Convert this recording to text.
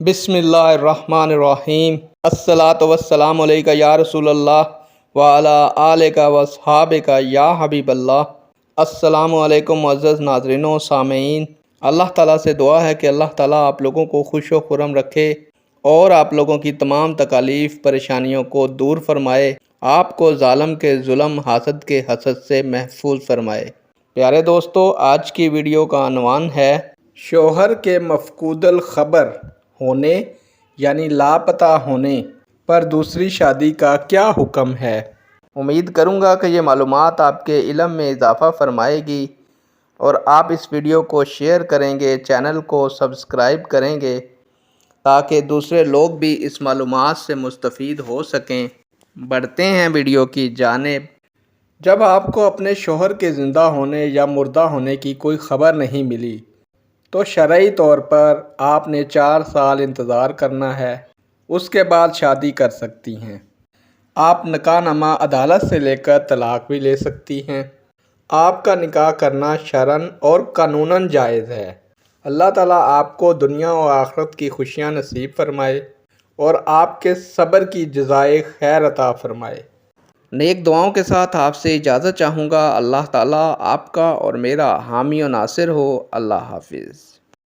بسم اللہ الرحمن الرحیم۔ الصلاۃ والسلام علیکہ یا رسول اللہ وعلی آلک واصحابک یا حبیب اللہ۔ السلام علیکم معزز ناظرین و سامعین، اللہ تعالیٰ سے دعا ہے کہ اللہ تعالیٰ آپ لوگوں کو خوش و خرم رکھے اور آپ لوگوں کی تمام تکالیف پریشانیوں کو دور فرمائے، آپ کو ظالم کے ظلم، حاسد کے حسد سے محفوظ فرمائے۔ پیارے دوستو، آج کی ویڈیو کا عنوان ہے شوہر کے مفقود الخبر ہونے یعنی لاپتہ ہونے پر دوسری شادی کا کیا حکم ہے۔ امید کروں گا کہ یہ معلومات آپ کے علم میں اضافہ فرمائے گی اور آپ اس ویڈیو کو شیئر کریں گے، چینل کو سبسکرائب کریں گے تاکہ دوسرے لوگ بھی اس معلومات سے مستفید ہو سکیں۔ بڑھتے ہیں ویڈیو کی جانب۔ جب آپ کو اپنے شوہر کے زندہ ہونے یا مردہ ہونے کی کوئی خبر نہیں ملی تو شرعی طور پر آپ نے 4 سال انتظار کرنا ہے، اس کے بعد شادی کر سکتی ہیں۔ آپ نکاح نامہ عدالت سے لے کر طلاق بھی لے سکتی ہیں۔ آپ کا نکاح کرنا شرعاً اور قانوناً جائز ہے۔ اللہ تعالیٰ آپ کو دنیا و آخرت کی خوشیاں نصیب فرمائے اور آپ کے صبر کی جزائے خیر عطا فرمائے۔ نیک دعاؤں کے ساتھ آپ سے اجازت چاہوں گا۔ اللہ تعالیٰ آپ کا اور میرا حامی و ناصر ہو۔ اللہ حافظ۔